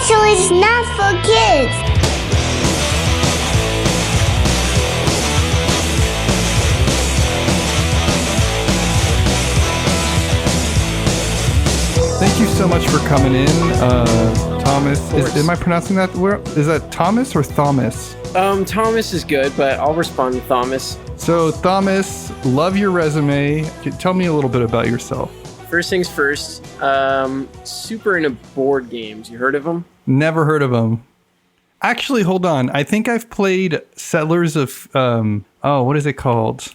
so it's not for kids. Thank you so much for coming in, Thomas. Am I pronouncing that? Is that Thomas or Thomas? Thomas is good, but I'll respond to Thomas. So, Thomas, love your resume. Tell me a little bit about yourself. First things first, super into board games. You heard of them? Never heard of them. Actually, hold on. I think I've played Settlers of, what is it called?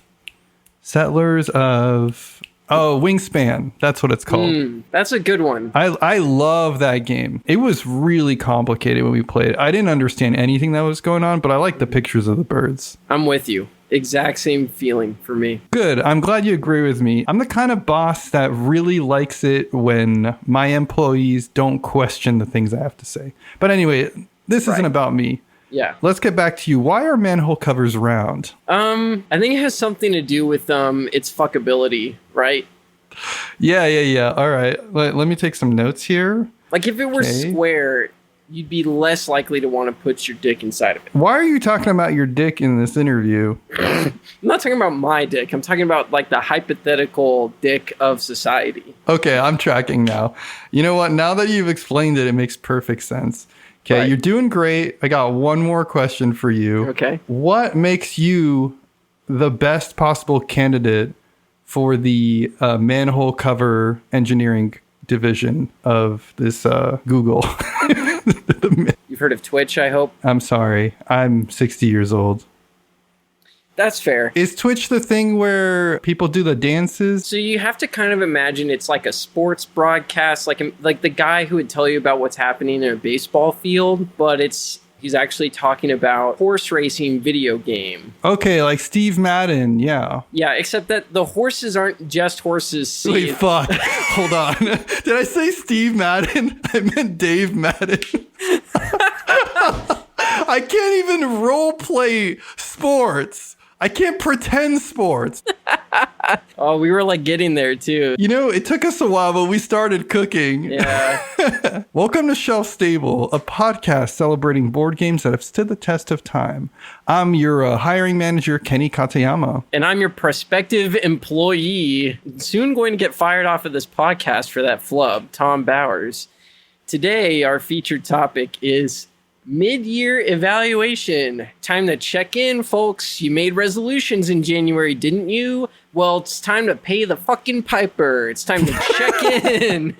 Settlers of... Oh, Wingspan. That's what it's called. That's a good one. I love that game. It was really complicated when we played it. I didn't understand anything that was going on, but I like the pictures of the birds. I'm with you. Exact same feeling for me. Good. I'm glad you agree with me. I'm the kind of boss that really likes it when my employees don't question the things I have to say. But anyway, this isn't about me. Yeah. Let's get back to you. Why are manhole covers round? I think it has something to do with its fuckability, right? Yeah. All right. Let me take some notes here. Like if it were square, you'd be less likely to want to put your dick inside of it. Why are you talking about your dick in this interview? I'm not talking about my dick. I'm talking about like the hypothetical dick of society. Okay, I'm tracking now. You know what? Now that you've explained it, it makes perfect sense. Okay, You're doing great. I got one more question for you. Okay. What makes you the best possible candidate for the manhole cover engineering division of this Google? You've heard of Twitch, I hope? I'm sorry. I'm 60 years old. That's fair. Is Twitch the thing where people do the dances? So you have to kind of imagine it's like a sports broadcast, like the guy who would tell you about what's happening in a baseball field, but he's actually talking about horse racing video game. Okay, like Steve Madden, yeah. Yeah, except that the horses aren't just horses. Wait, fuck. Hold on. Did I say Steve Madden? I meant Dave Madden. I can't even role play sports. I can't pretend sports. Oh, we were like getting there too. You know, it took us a while, but we started cooking. Yeah. Welcome to Shelf Stable, a podcast celebrating board games that have stood the test of time. I'm your hiring manager, Kenny Katayama. And I'm your prospective employee, soon going to get fired off of this podcast for that flub, Tom Bowers. Today, our featured topic is mid-year evaluation. Time to check in, folks. You made resolutions in January, didn't you? Well, it's time to pay the fucking piper. It's time to check in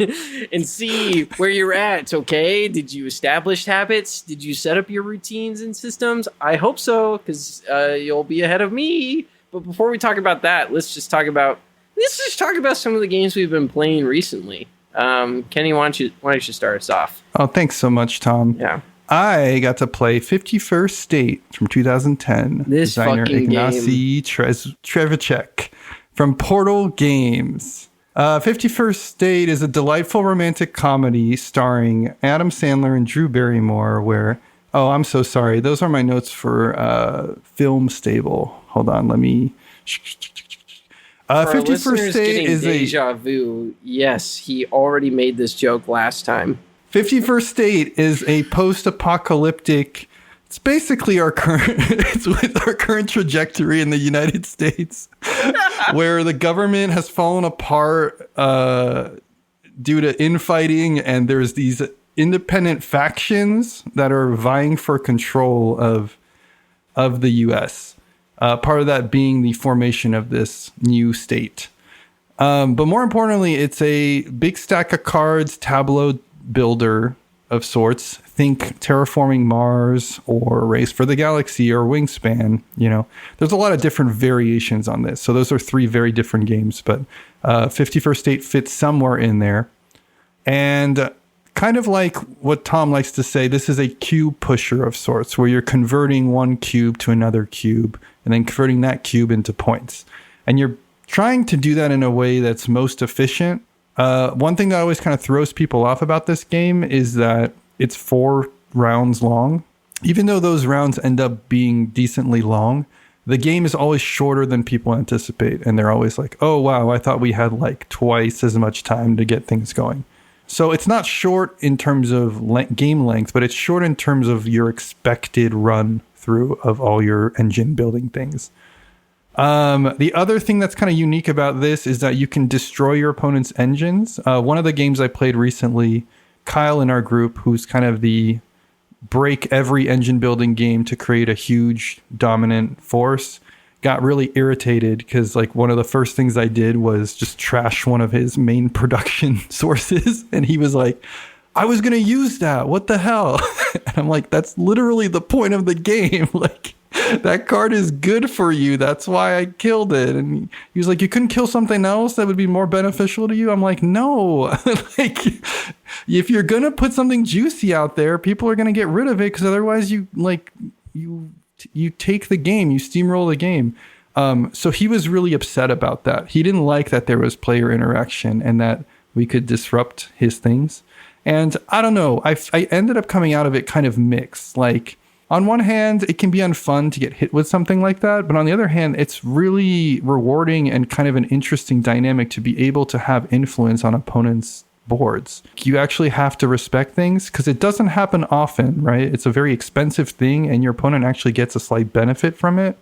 and see where you're at, okay? Did you establish habits? Did you set up your routines and systems? I hope so, because you'll be ahead of me. But before we talk about that, let's just talk about some of the games we've been playing recently. Kenny, why don't you start us off? Oh, thanks so much, Tom. Yeah. I got to play 51st State from 2010. This designer fucking Ignacy Trzewiczek from Portal Games. 51st State is a delightful romantic comedy starring Adam Sandler and Drew Barrymore where... Oh, I'm so sorry. Those are my notes for Film Stable. Hold on, let me... 51st State is deja vu. Yes, he already made this joke last time. 51st State is a post-apocalyptic. It's basically our current trajectory in the United States, where the government has fallen apart due to infighting, and there's these independent factions that are vying for control of the U.S. Part of that being the formation of this new state. But more importantly, it's a big stack of cards, tableau builder of sorts. Think Terraforming Mars or Race for the Galaxy or Wingspan. You know, there's a lot of different variations on this. So those are three very different games, but 51st State fits somewhere in there. And kind of like what Tom likes to say, this is a cube pusher of sorts, where you're converting one cube to another cube and then converting that cube into points. And you're trying to do that in a way that's most efficient. One thing that always kind of throws people off about this game is that it's 4 rounds long. Even though those rounds end up being decently long, the game is always shorter than people anticipate. And they're always like, oh, wow, I thought we had like twice as much time to get things going. So it's not short in terms of game length, but it's short in terms of your expected run through of all your engine building things. The other thing that's kind of unique about this is that you can destroy your opponent's engines. One of the games I played recently, Kyle in our group, who's kind of the break every engine building game to create a huge dominant force, got really irritated because like one of the first things I did was just trash one of his main production sources. And he was like, I was going to use that. What the hell? And I'm like, that's literally the point of the game. Like, that card is good for you. That's why I killed it. And he was like, you couldn't kill something else that would be more beneficial to you? I'm like, no. Like, if you're going to put something juicy out there, people are going to get rid of it because otherwise you take the game, you steamroll the game. So he was really upset about that. He didn't like that there was player interaction and that we could disrupt his things. And I don't know, I ended up coming out of it kind of mixed. Like, on one hand, it can be unfun to get hit with something like that. But on the other hand, it's really rewarding and kind of an interesting dynamic to be able to have influence on opponents' boards. You actually have to respect things because it doesn't happen often, right? It's a very expensive thing and your opponent actually gets a slight benefit from it.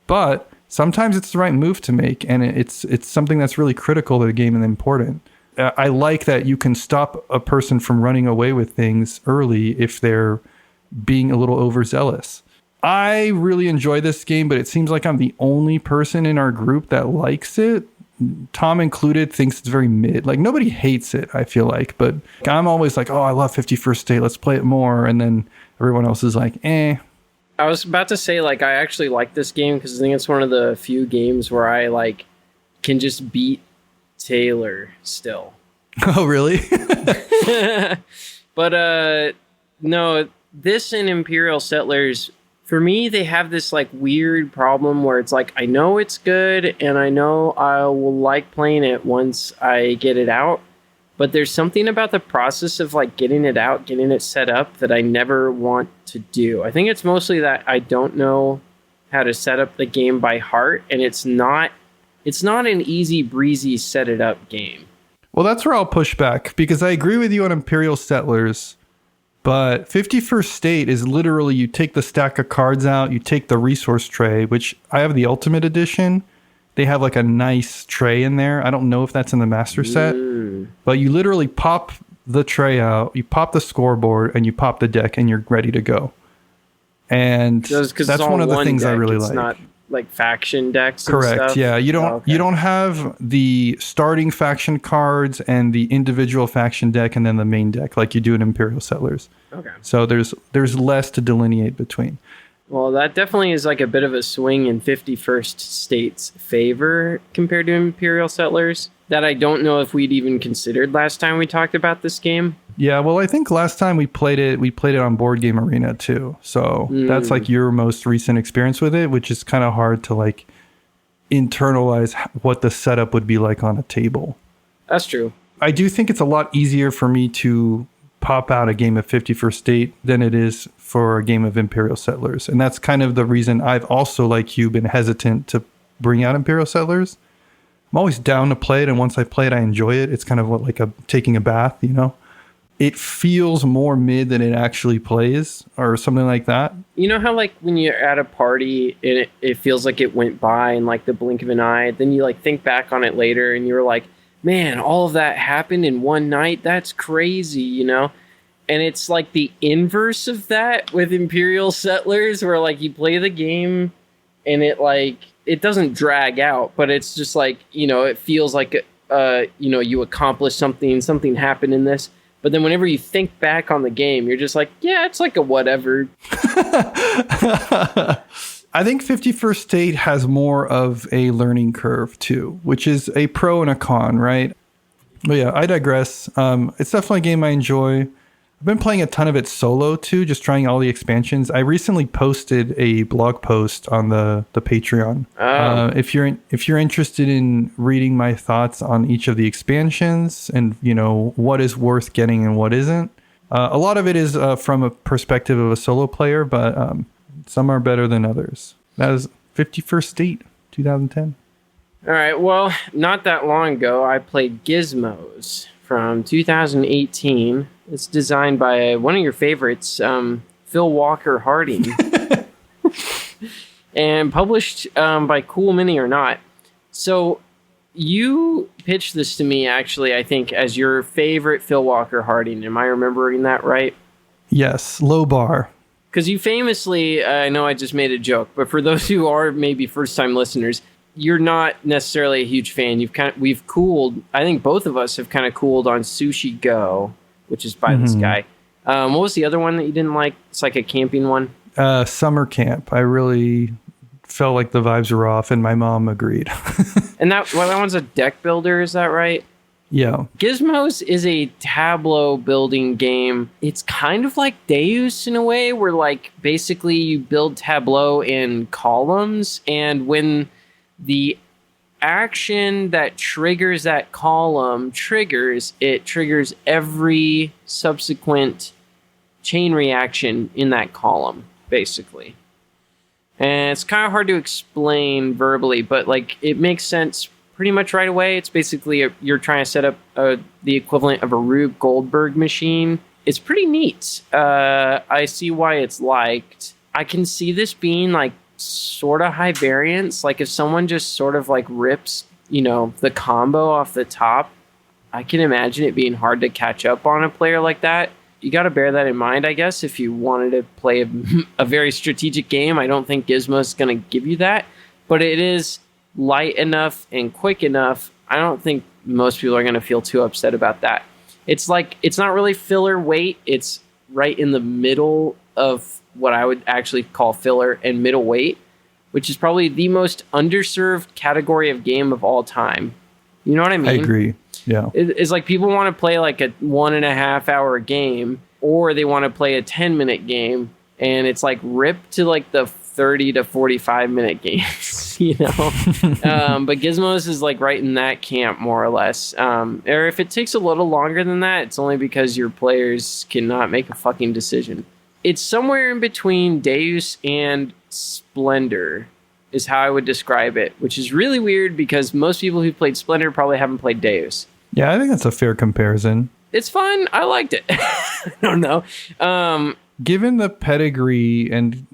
But sometimes it's the right move to make, and it's something that's really critical to the game and important. I like that you can stop a person from running away with things early if they're being a little overzealous. I really enjoy this game, but it seems like I'm the only person in our group that likes it. Tom included thinks it's very mid. Like, nobody hates it, I feel like, but I'm always like, oh, I love 51st State, let's play it more. And then everyone else is like, eh. I was about to say, like, I actually like this game because I think it's one of the few games where I, like, can just beat Taylor still. Oh, really? But, no, this and Imperial Settlers, for me, they have this, like, weird problem where it's like, I know it's good, and I know I will like playing it once I get it out, but there's something about the process of, like, getting it out, getting it set up that I never want to do. I think it's mostly that I don't know how to set up the game by heart, and it's not an easy breezy set it up game. Well, that's where I'll push back, because I agree with you on Imperial Settlers, but 51st State is literally, you take the stack of cards out, you take the resource tray, which I have the Ultimate Edition. They have like a nice tray in there. I don't know if that's in the master set, but you literally pop the tray out, you pop the scoreboard, and you pop the deck, and you're ready to go. And that's one of the things I really like. It's not like faction decks. Correct. And stuff? Yeah, you don't have the starting faction cards and the individual faction deck and then the main deck like you do in Imperial Settlers. Okay. So there's less to delineate between. Well, that definitely is like a bit of a swing in 51st State's favor compared to Imperial Settlers that I don't know if we'd even considered last time we talked about this game. Yeah, well, I think last time we played it on Board Game Arena too. So that's like your most recent experience with it, which is kind of hard to like internalize what the setup would be like on a table. That's true. I do think it's a lot easier for me to pop out a game of 51st State than it is for a game of Imperial Settlers. And that's kind of the reason I've also, like you, been hesitant to bring out Imperial Settlers. I'm always down to play it, and once I play it, I enjoy it. It's kind of like taking a bath, you know? It feels more mid than it actually plays, or something like that. You know how, like, when you're at a party and it feels like it went by in, like, the blink of an eye, then you, like, think back on it later and you're like, man, all of that happened in one night? That's crazy, you know? And it's, like, the inverse of that with Imperial Settlers, where, like, you play the game and it, like, it doesn't drag out, but it's just, like, you know, it feels like, you know, you accomplished something happened in this. But then whenever you think back on the game, you're just like, yeah, it's like a whatever. I think 51st State has more of a learning curve too, which is a pro and a con, right? But yeah, I digress. It's definitely a game I enjoy. I've been playing a ton of it solo too, just trying all the expansions. I recently posted a blog post on the Patreon. If you're interested in reading my thoughts on each of the expansions and, you know, what is worth getting and what isn't. A lot of it is from a perspective of a solo player, but some are better than others. That is 51st State, 2010. All right. Well, not that long ago, I played Gizmos from 2018. It's designed by one of your favorites, Phil Walker Harding, and published by Cool Mini or Not. So you pitched this to me, actually, I think, as your favorite Phil Walker Harding. Am I remembering that right? Yes, low bar. Because you famously, I know I just made a joke, but for those who are maybe first-time listeners, you're not necessarily a huge fan. We've cooled, I think both of us have kind of cooled on Sushi Go, which is by this guy. What was the other one that you didn't like? It's like a camping one. Summer Camp. I really felt like the vibes were off, and my mom agreed. And that one's a deck builder, is that right? Yeah. Gizmos is a tableau building game. It's kind of like Deus in a way, where like basically you build tableau in columns, and when the action that triggers that column triggers every subsequent chain reaction in that column, basically. And it's kind of hard to explain verbally, but like it makes sense pretty much right away. It's basically you're trying to set up the equivalent of a Rube Goldberg machine. It's pretty neat. I see why it's liked. I can see this being like sort of high variance. Like if someone just sort of like rips, the combo off the top, I can imagine it being hard to catch up on a player like that. You got to bear that in mind, I guess, if you wanted to play a very strategic game. I don't think Gizmos is going to give you that, but it is light enough and quick enough. I don't think most people are going to feel too upset about that. It's like, it's not really filler weight. It's right in the middle of what I would actually call filler and middle weight, which is probably the most underserved category of game of all time. You know what I mean? I agree. Yeah. It's like people want to play like a 1.5 hour game, or they want to play a 10-minute game, and it's like ripped to like the 30 to 45 minute games, but Gizmos is like right in that camp, more or less. Or if it takes a little longer than that, it's only because your players cannot make a fucking decision. It's somewhere in between Deus and Splendor is how I would describe it, which is really weird because most people who played Splendor probably haven't played Deus. Yeah, I think that's a fair comparison. It's fun. I liked it. I don't know. Given the pedigree and,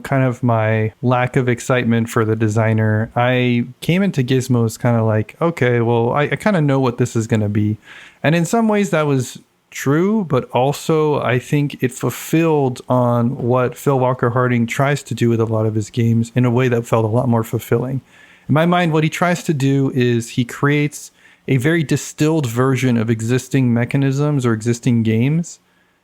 kind of my lack of excitement for the designer, I came into Gizmos kind of like, okay, well, I kind of know what this is going to be. And in some ways that was true, but also I think it fulfilled on what Phil Walker Harding tries to do with a lot of his games in a way that felt a lot more fulfilling. In my mind, what he tries to do is he creates a very distilled version of existing mechanisms or existing games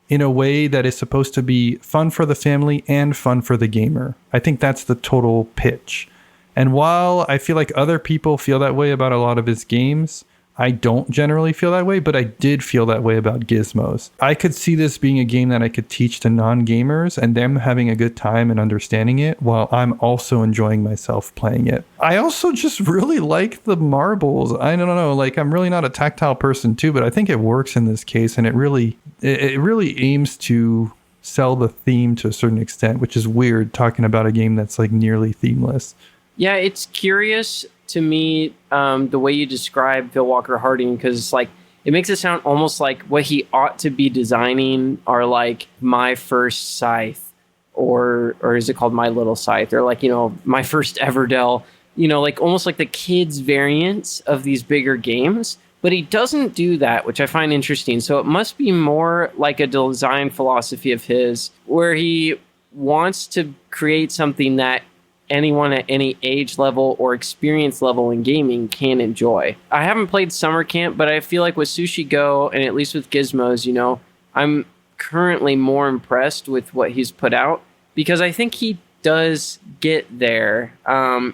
in a way that is supposed to be fun for the family and fun for the gamer. I think that's the total pitch. And while I feel like other people feel that way about a lot of his games, I don't generally feel that way, but I did feel that way about Gizmos. I could see this being a game that I could teach to non-gamers and them having a good time and understanding it while I'm also enjoying myself playing it. I also just really like the marbles. I don't know, like I'm really not a tactile person too, but I think it works in this case, and it really aims to sell the theme to a certain extent, which is weird talking about a game that's like nearly themeless. Yeah, it's curious to me, the way you describe Phil Walker Harding, because it's like it makes it sound almost like what he ought to be designing are like My First Scythe, or is it called My Little Scythe, or like My First Everdell, like almost like the kids' variants of these bigger games. But he doesn't do that, which I find interesting. So it must be more like a design philosophy of his, where he wants to create something that anyone at any age level or experience level in gaming can enjoy. I haven't played Summer Camp, but I feel like with Sushi Go, and at least with Gizmos, I'm currently more impressed with what he's put out, because I think he does get there,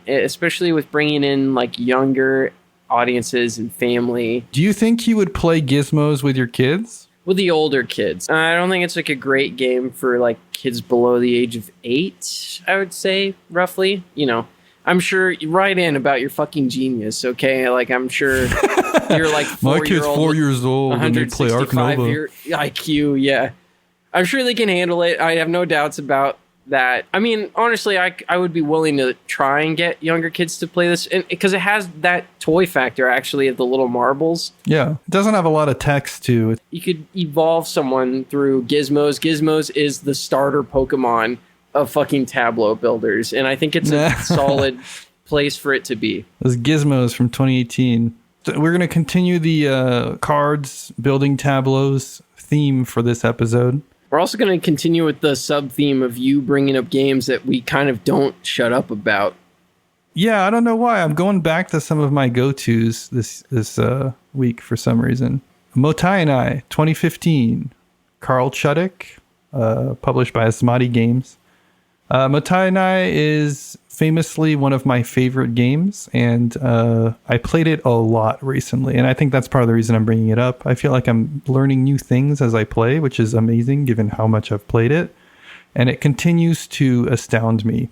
especially with bringing in like younger audiences and family. Do you think you would play Gizmos with your kids? With the older kids. I don't think it's like a great game for like kids below the age of 8, I would say, roughly. I'm sure you write in about your fucking genius, okay? Like, I'm sure you're like 4-year-old. My kid's 4 years old and they play Ark Nova. IQ, yeah. I'm sure they can handle it. I have no doubts about that, I mean, honestly, I would be willing to try and get younger kids to play this, because it has that toy factor, actually, of the little marbles. Yeah, it doesn't have a lot of text to it. You could evolve someone through Gizmos. Gizmos is the starter Pokemon of fucking tableau builders, and I think it's a solid place for it to be. Those Gizmos from 2018. So we're going to continue the cards building tableaus theme for this episode. We're also going to continue with the sub-theme of you bringing up games that we kind of don't shut up about. Yeah, I don't know why. I'm going back to some of my go-tos this week for some reason. Mottainai, 2015. Carl Chudyk, published by Asmadi Games. Mottainai is famously one of my favorite games, and I played it a lot recently, and I think that's part of the reason I'm bringing it up. I feel like I'm learning new things as I play, which is amazing given how much I've played it, and it continues to astound me.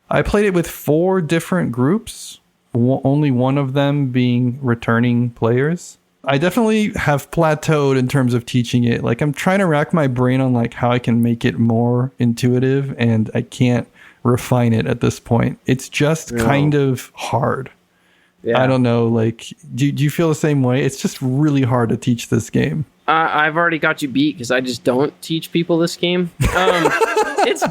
I played it with 4 different groups, only one of them being returning players. I definitely have plateaued in terms of teaching it. Like, I'm trying to rack my brain on like how I can make it more intuitive, and I can't refine it at this point. It's just kind of hard. Yeah. I don't know. Like, do you feel the same way? It's just really hard to teach this game. I've already got you beat because I just don't teach people this game. It's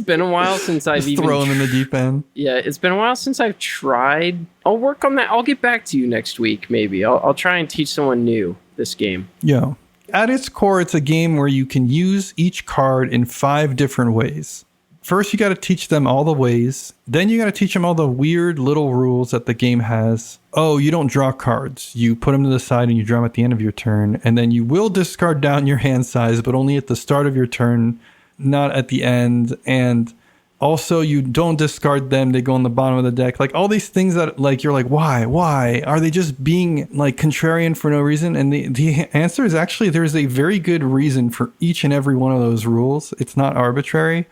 been a while since I've even thrown in the deep end. Yeah, it's been a while since I've tried. I'll work on that. I'll get back to you next week. Maybe I'll try and teach someone new this game. Yeah. At its core, it's a game where you can use each card in 5 different ways. First, you got to teach them all the ways. Then you got to teach them all the weird little rules that the game has. Oh, you don't draw cards. You put them to the side and you draw them at the end of your turn. And then you will discard down your hand size, but only at the start of your turn, not at the end. And also, you don't discard them. They go on the bottom of the deck. Like, all these things that, like, you're like, why? Why? Are they just being, like, contrarian for no reason? And the answer is actually there's a very good reason for each and every one of those rules. It's not arbitrary.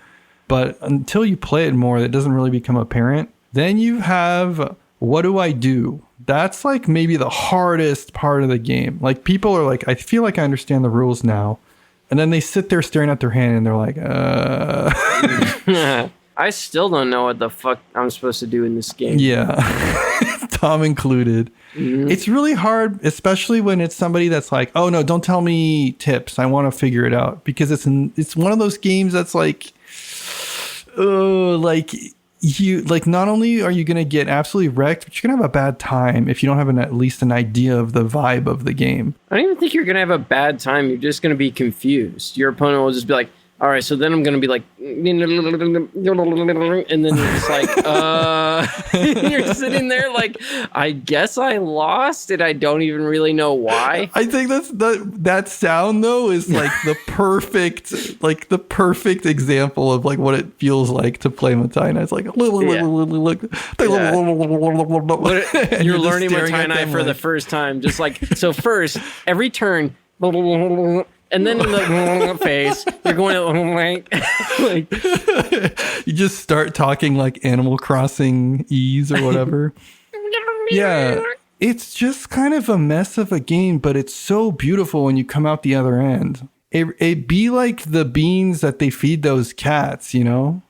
But until you play it more, it doesn't really become apparent. Then you have, what do I do? That's like maybe the hardest part of the game. Like, people are like, I feel like I understand the rules now. And then they sit there staring at their hand and they're like, I still don't know what the fuck I'm supposed to do in this game. Yeah. Tom included. Mm-hmm. It's really hard, especially when it's somebody that's like, oh no, don't tell me tips. I want to figure it out. Because it's one of those games that's like, not only are you going to get absolutely wrecked, but you're going to have a bad time if you don't have at least an idea of the vibe of the game. I don't even think you're going to have a bad time. You're just going to be confused. Your opponent will just be like, all right, so then I'm going to be like, and then it's like, you're sitting there like, I guess I lost and I don't even really know why. I think that sound though is like the perfect example of like what it feels like to play Mottainai. It's like, you're learning Mottainai for the first time. Just like, so first, every turn, and then in the phase, you're going like you just start talking like Animal Crossing ease or whatever. Yeah, it's just kind of a mess of a game, but it's so beautiful when you come out the other end. It be like the beans that they feed those cats, you know?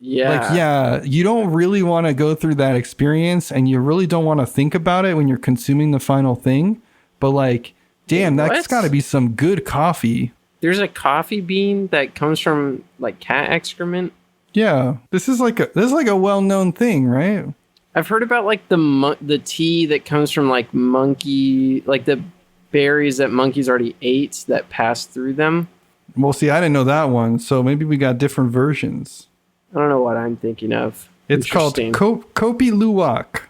Yeah. Like, yeah, you don't really want to go through that experience, and you really don't want to think about it when you're consuming the final thing. But like, damn, that's got to be some good coffee. There's a coffee bean that comes from like cat excrement. Yeah, this is like a well-known thing, right? I've heard about like the tea that comes from like monkey, like the berries that monkeys already ate that pass through them. Well, see, I didn't know that one, so maybe we got different versions. I don't know what I'm thinking of. It's called Kopi Luwak.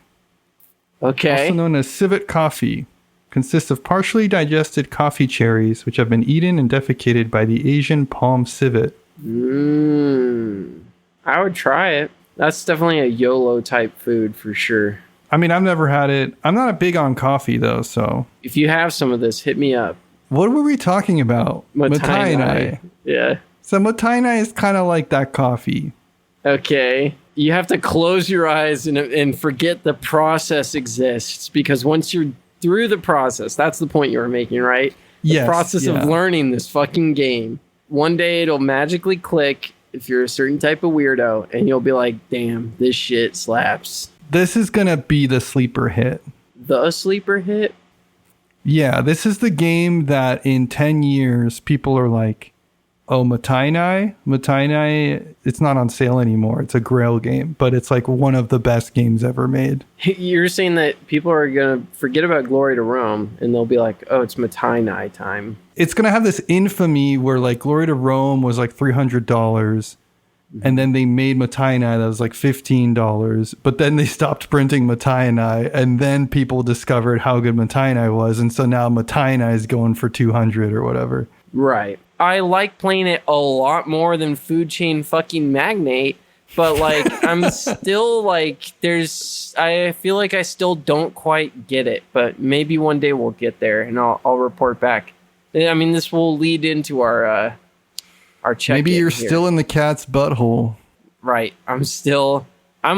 Okay. Also known as civet coffee. Consists of partially digested coffee cherries, which have been eaten and defecated by the Asian palm civet. I would try it. That's definitely a YOLO type food for sure. I mean, I've never had it. I'm not big on coffee, though, so... If you have some of this, hit me up. What were we talking about? Mottainai. Yeah. So Mottainai is kind of like that coffee. Okay. You have to close your eyes and forget the process exists, because once you're through the process, that's the point you were making, right? The process of learning this fucking game. One day it'll magically click if you're a certain type of weirdo, and you'll be like, damn, this shit slaps. This is going to be the sleeper hit. The sleeper hit? Yeah, this is the game that in 10 years, people are like, oh, Mottainai, it's not on sale anymore. It's a Grail game, but it's like one of the best games ever made. You're saying that people are going to forget about Glory to Rome, and they'll be like, oh, it's Mottainai time. It's going to have this infamy where like Glory to Rome was like $300, and then they made Mottainai that was like $15, but then they stopped printing Mottainai, and then people discovered how good Mottainai was, and so now Mottainai is going for $200 or whatever. Right. I like playing it a lot more than Food Chain fucking Magnate, but like I'm still like I feel like I still don't quite get it, but maybe one day we'll get there and I'll report back. I mean, this will lead into our check. Maybe you're still in the cat's butthole. Right. I'm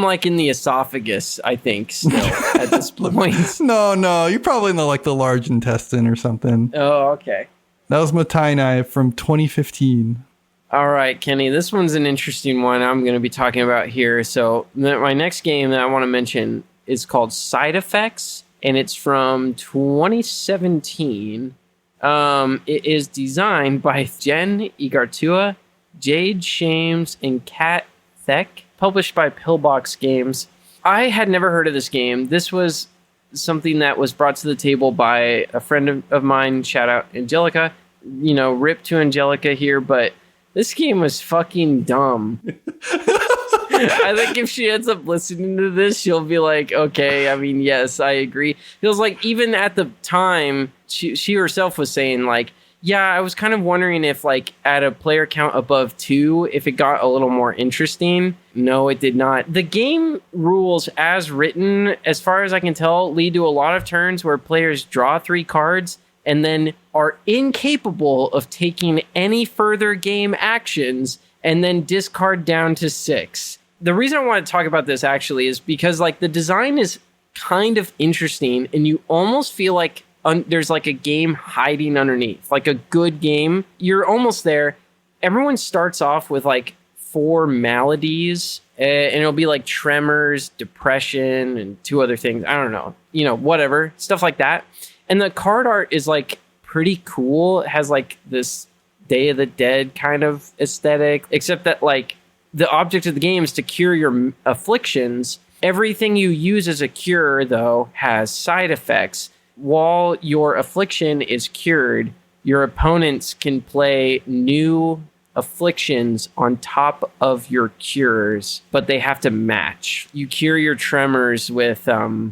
like in the esophagus, I think, still at this point. No, you're probably in the large intestine or something. Oh, okay. That was Mottainai from 2015. All right, Kenny, this one's an interesting one I'm going to be talking about here. So my next game that I want to mention is called Side Effects, and it's from 2017. It is designed by Jen Igartua, Jade Shames, and Thek, published by Pillbox Games. I had never heard of this game. This was something that was brought to the table by a friend of mine. Shout out Angelica. Rip to Angelica here, but this game was fucking dumb. I think if she ends up listening to this, she'll be like, okay, I mean, yes, I agree. Feels like even at the time, she herself was saying like, yeah, I was kind of wondering if like at a player count above 2, if it got a little more interesting. No, it did not. The game rules as written, as far as I can tell, lead to a lot of turns where players draw 3 cards and then are incapable of taking any further game actions and then discard down to 6. The reason I want to talk about this actually is because like the design is kind of interesting and you almost feel like there's like a game hiding underneath, like a good game. You're almost there. Everyone starts off with like 4 maladies and it'll be like tremors, depression, and 2 other things. I don't know, whatever, stuff like that. And the card art is like pretty cool. It has like this Day of the Dead kind of aesthetic, except that like the object of the game is to cure your afflictions. Everything you use as a cure, though, has side effects. While your affliction is cured, your opponents can play new afflictions on top of your cures, but they have to match. You cure your tremors with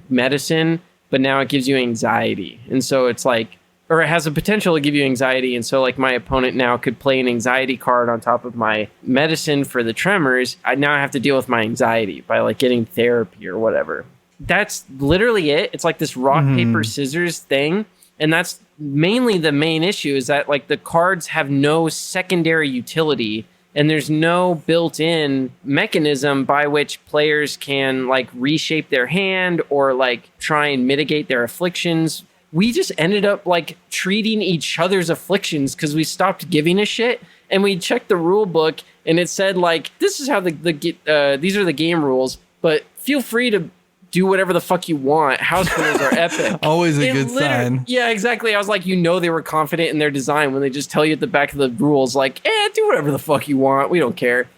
medicine, but now it gives you anxiety. And so it's like, or it has the potential to give you anxiety. And so like my opponent now could play an anxiety card on top of my medicine for the tremors. I now have to deal with my anxiety by like getting therapy or whatever. That's literally it. It's like this rock, paper, scissors thing. And that's mainly the main issue is that like the cards have no secondary utility and there's no built-in mechanism by which players can like reshape their hand or like try and mitigate their afflictions. We just ended up like treating each other's afflictions because we stopped giving a shit, and we checked the rule book and it said like, this is how these are the game rules, but feel free to do whatever the fuck you want. House rules are epic. Always a good sign. Yeah, exactly. I was like, they were confident in their design when they just tell you at the back of the rules, like, do whatever the fuck you want. We don't care.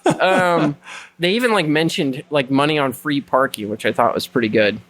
They even like mentioned like money on free parking, which I thought was pretty good.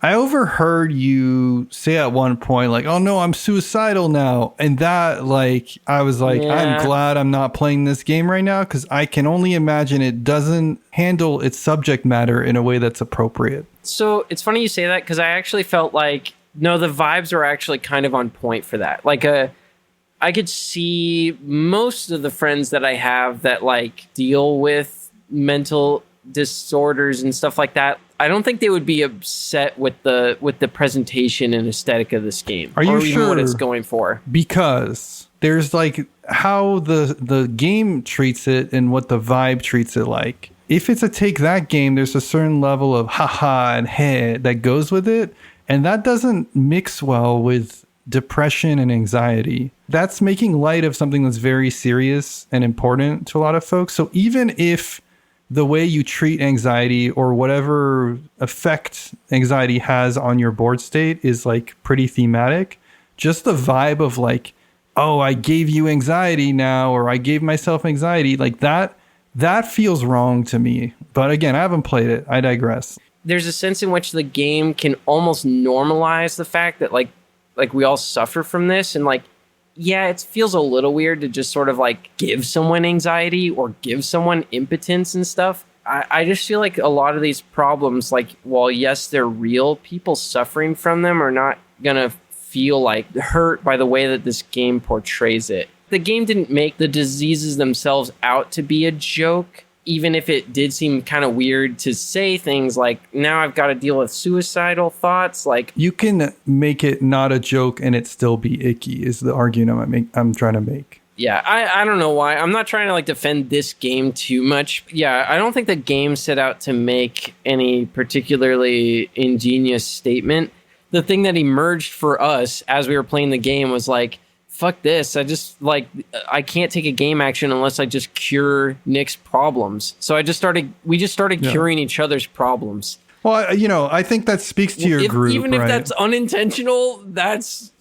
I overheard you say at one point, like, oh no, I'm suicidal now. And that, like, I was like, yeah. I'm glad I'm not playing this game right now because I can only imagine it doesn't handle its subject matter in a way that's appropriate. So it's funny you say that because I actually felt like, no, the vibes are actually kind of on point for that. Like, I could see most of the friends that I have that, like, deal with mental disorders and stuff like that. I don't think they would be upset with the presentation and aesthetic of this game. Are you or sure? Even what it's going for. Because there's like how the game treats it and what the vibe treats it like. If it's a take that game, there's a certain level of haha and hey that goes with it, and that doesn't mix well with depression and anxiety. That's making light of something that's very serious and important to a lot of folks. So even if the way you treat anxiety or whatever effect anxiety has on your board state is like pretty thematic, just the vibe of like, oh, I gave you anxiety now, or I gave myself anxiety, like that feels wrong to me. But again, I haven't played it. I digress. There's a sense in which the game can almost normalize the fact that like we all suffer from this, and like, yeah, it feels a little weird to just sort of like give someone anxiety or give someone impotence and stuff. I just feel like a lot of these problems, like, while yes, they're real, people suffering from them are not gonna feel like hurt by the way that this game portrays it. The game didn't make the diseases themselves out to be a joke, even if it did seem kind of weird to say things like, now I've got to deal with suicidal thoughts. Like, you can make it not a joke and it still be icky is the argument I'm trying to make. Yeah, I don't know why. I'm not trying to like defend this game too much. Yeah, I don't think the game set out to make any particularly ingenious statement. The thing that emerged for us as we were playing the game was like, fuck this. I can't take a game action unless I just cure Nick's problems. So we just started curing each other's problems. Well, I think that speaks to your group, even right? if that's unintentional, that's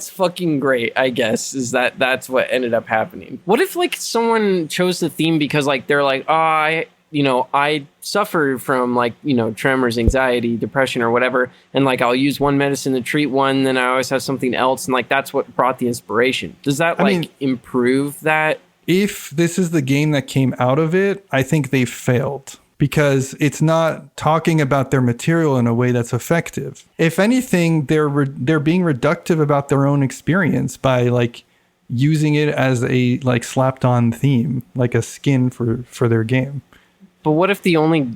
fucking great, I guess, that's what ended up happening. What if like someone chose the theme because like they're like, oh, I suffer from like, tremors, anxiety, depression or whatever. And like, I'll use one medicine to treat one. Then I always have something else. And like, that's what brought the inspiration. Does that improve that? If this is the game that came out of it, I think they failed because it's not talking about their material in a way that's effective. If anything, they're being reductive about their own experience by like using it as a like slapped on theme, like a skin for their game. But what if the only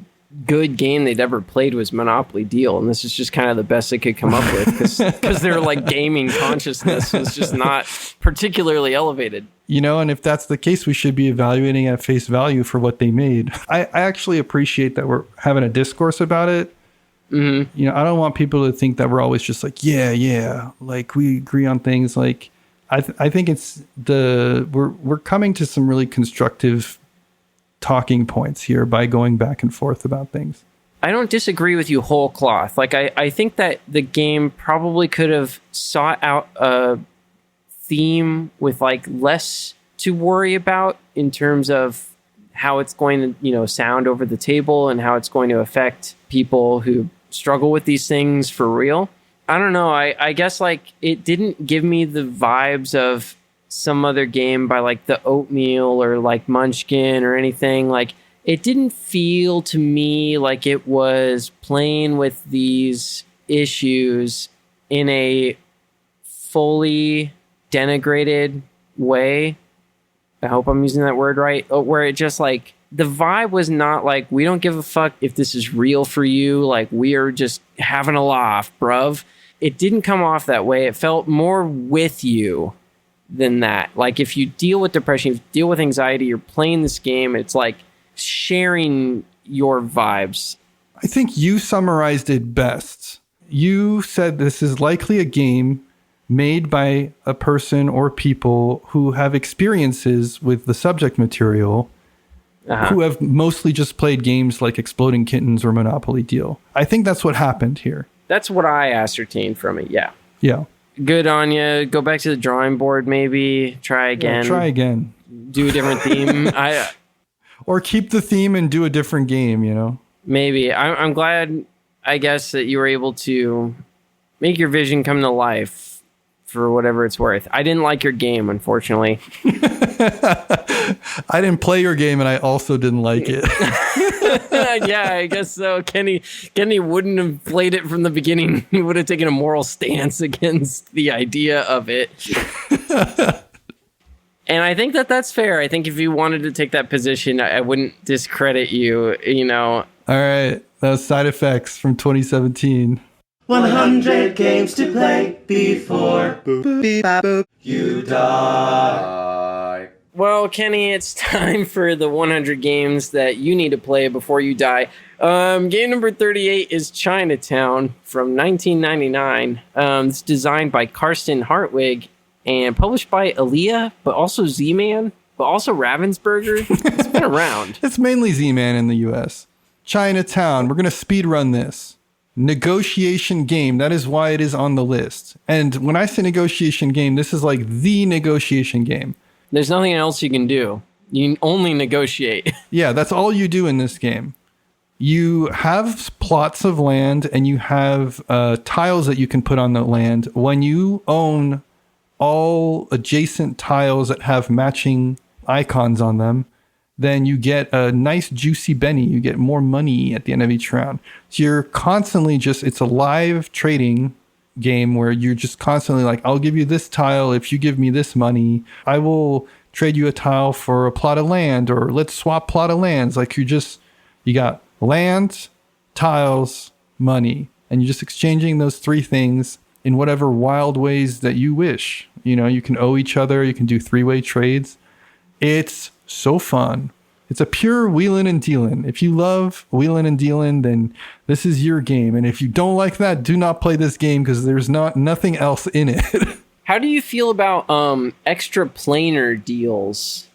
good game they'd ever played was Monopoly Deal, and this is just kind of the best they could come up with because their like gaming consciousness was just not particularly elevated. And if that's the case, we should be evaluating at face value for what they made. I actually appreciate that we're having a discourse about it. Mm-hmm. I don't want people to think that we're always just like, yeah, like we agree on things. Like, I think it's we're coming to some really constructive talking points here by going back and forth about things. I don't disagree with you whole cloth. Like, I think that the game probably could have sought out a theme with like less to worry about in terms of how it's going to, sound over the table and how it's going to affect people who struggle with these things for real. I don't know. I guess like it didn't give me the vibes of some other game by like the Oatmeal or like Munchkin or anything. Like, it didn't feel to me like it was playing with these issues in a fully denigrated way. I hope I'm using that word right. Where it just like, the vibe was not like, we don't give a fuck if this is real for you. Like, we are just having a laugh, bruv. It didn't come off that way. It felt more with you than that. Like, if you deal with depression, if you deal with anxiety, you're playing this game, it's like sharing your vibes. I think you summarized it best. You said this is likely a game made by a person or people who have experiences with the subject material, who have mostly just played games like Exploding Kittens or Monopoly Deal. I think that's what happened here. That's what I ascertained from it, yeah. Yeah. Good on you. Go back to the drawing board, maybe. Try again. Yeah, try again. Do a different theme. Or keep the theme and do a different game, Maybe. I'm glad, I guess, that you were able to make your vision come to life for whatever it's worth. I didn't like your game, unfortunately. I didn't play your game, and I also didn't like it. Yeah, I guess so. Kenny wouldn't have played it from the beginning. He would have taken a moral stance against the idea of it. And I think that that's fair. I think if you wanted to take that position, I wouldn't discredit you, All right. That was Side Effects from 2017. 100 games to play before you die. Well, Kenny, it's time for the 100 games that you need to play before you die. Game number 38 is Chinatown from 1999. It's designed by Karsten Hartwig and published by Aaliyah, but also Z-Man, but also Ravensburger. It's been around. It's mainly Z-Man in the US. Chinatown, we're going to speed run this. Negotiation game, that is why it is on the list. And when I say negotiation game, this is like the negotiation game. There's nothing else you can do. You can only negotiate. Yeah, that's all you do in this game. You have plots of land and you have tiles that you can put on the land. When you own all adjacent tiles that have matching icons on them, then you get a nice juicy Benny. You get more money at the end of each round. So you're constantly it's a live trading game where you're just constantly like, I'll give you this tile if you give me this money. I will trade you a tile for a plot of land, or let's swap plot of lands. Like you got land, tiles, money, and you're just exchanging those three things in whatever wild ways that you wish. You know, you can owe each other, you can do three-way trades. It's so fun. It's a pure wheelin' and dealin'. If you love wheelin' and dealin', then this is your game. And if you don't like that, do not play this game because there's nothing else in it. How do you feel about extra planar deals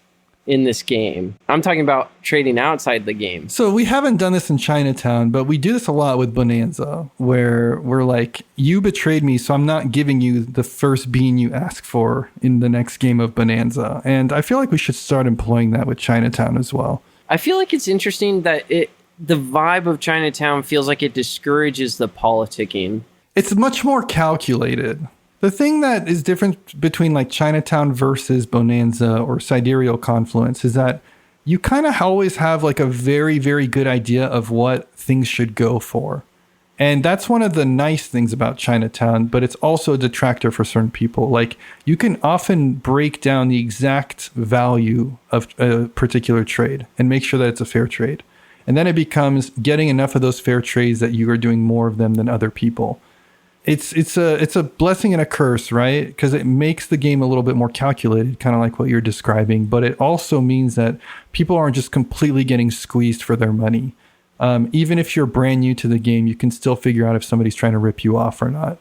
in this game? I'm talking about trading outside the game. So we haven't done this in Chinatown, but we do this a lot with Bonanza, where we're like, you betrayed me, so I'm not giving you the first bean you ask for in the next game of Bonanza. And I feel like we should start employing that with Chinatown as well. I feel like it's interesting that the vibe of Chinatown feels like it discourages the politicking. It's much more calculated. The thing that is different between like Chinatown versus Bonanza or Sidereal Confluence is that you kind of always have like a very, very good idea of what things should go for. And that's one of the nice things about Chinatown, but it's also a detractor for certain people. Like you can often break down the exact value of a particular trade and make sure that it's a fair trade. And then it becomes getting enough of those fair trades that you are doing more of them than other people. It's a blessing and a curse, right? Because it makes the game a little bit more calculated, kind of like what you're describing. But it also means that people aren't just completely getting squeezed for their money. Even if you're brand new to the game, you can still figure out if somebody's trying to rip you off or not.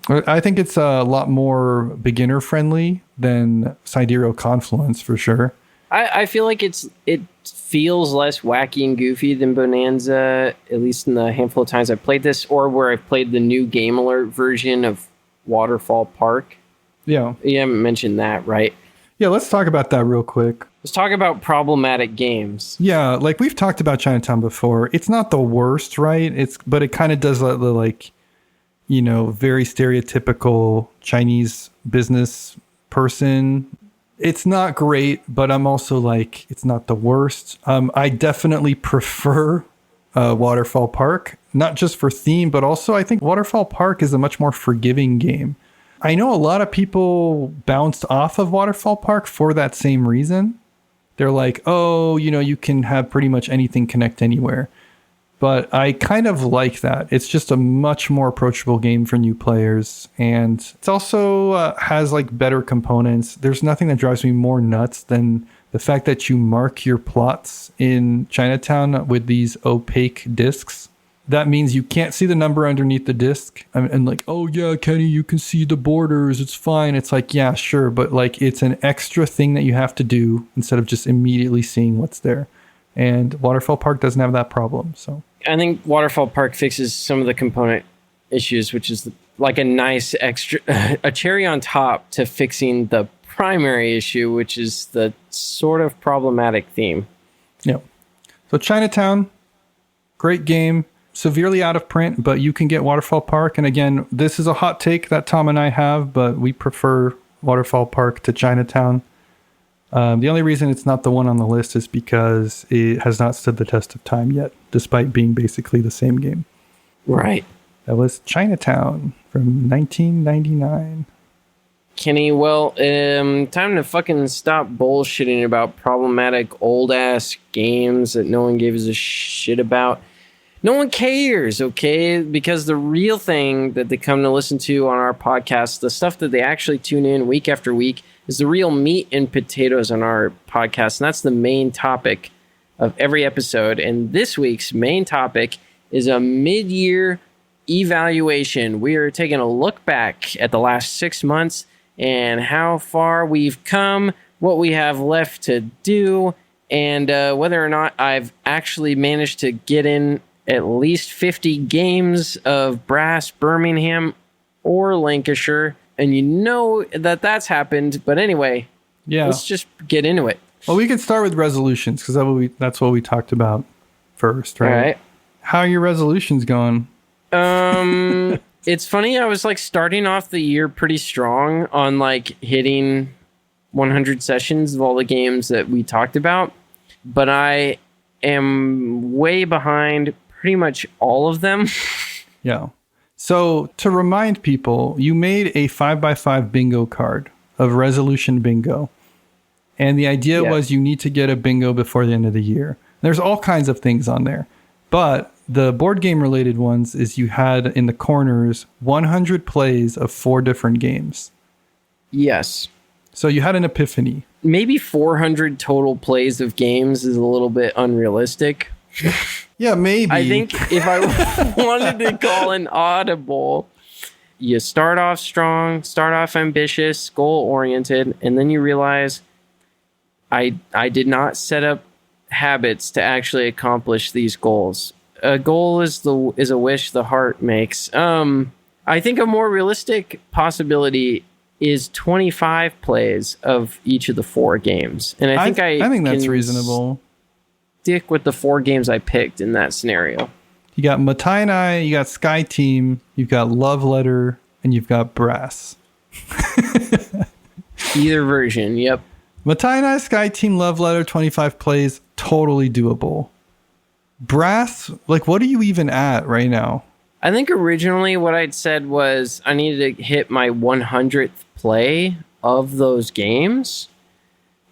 I think it's a lot more beginner friendly than Sidereal Confluence for sure. I feel like it feels less wacky and goofy than Bonanza, at least in the handful of times I've played this, or where I've played the new Game Alert version of Waterfall Park. Yeah. You haven't mentioned that, right? Yeah, let's talk about that real quick. Let's talk about problematic games. Yeah, like we've talked about Chinatown before. It's not the worst, right? But it kind of does the like, you know, very stereotypical Chinese business person. It's not great, but I'm also like, it's not the worst. I definitely prefer Waterfall Park, not just for theme, but also I think Waterfall Park is a much more forgiving game. I know a lot of people bounced off of Waterfall Park for that same reason. They're like, oh, you know, you can have pretty much anything connect anywhere. But I kind of like that. It's just a much more approachable game for new players. And it also has like better components. There's nothing that drives me more nuts than the fact that you mark your plots in Chinatown with these opaque discs. That means you can't see the number underneath the disc. And like, oh yeah, Kenny, you can see the borders. It's fine. It's like, yeah, sure. But like, it's an extra thing that you have to do instead of just immediately seeing what's there. And Waterfall Park doesn't have that problem. So I think Waterfall Park fixes some of the component issues, which is like a nice extra, a cherry on top to fixing the primary issue, which is the sort of problematic theme. Yeah. So Chinatown, great game, severely out of print, but you can get Waterfall Park. And again, this is a hot take that Tom and I have, but we prefer Waterfall Park to Chinatown. The only reason it's not the one on the list is because it has not stood the test of time yet, despite being basically the same game. Right. That was Chinatown from 1999. Kenny, well, time to fucking stop bullshitting about problematic old-ass games that no one gives a shit about. No one cares, okay? Because the real thing that they come to listen to on our podcast, the stuff that they actually tune in week after week, is the real meat and potatoes on our podcast, and that's the main topic of every episode. And this week's main topic is a mid-year evaluation. We are taking a look back at the last 6 months and how far we've come, what we have left to do, and whether or not I've actually managed to get in at least 50 games of Brass Birmingham or Lancashire. And you know that that's happened. But anyway, let's just get into it. Well, we could start with resolutions because that's what we talked about first, right? All right. How are your resolutions going? It's funny. I was like starting off the year pretty strong on like hitting 100 sessions of all the games that we talked about, but I am way behind pretty much all of them. Yeah. So to remind people, you made a 5x5 bingo card of resolution bingo. And the idea was you need to get a bingo before the end of the year. There's all kinds of things on there. But the board game related ones is you had in the corners 100 plays of 4 different games. Yes. So you had an epiphany. Maybe 400 total plays of games is a little bit unrealistic. Yeah, maybe. I think if I wanted to call an audible, you start off strong, start off ambitious, goal-oriented, and then you realize I did not set up habits to actually accomplish these goals. A goal is a wish the heart makes. I think a more realistic possibility is 25 plays of each of the 4 games. And I think that's reasonable. Stick with the 4 games I picked in that scenario. You got Mottainai, you got Sky Team, you've got Love Letter, and you've got Brass. Either version, yep. Mottainai, Sky Team, Love Letter, 25 plays, totally doable. Brass, like what are you even at right now? I think originally what I'd said was I needed to hit my 100th play of those games.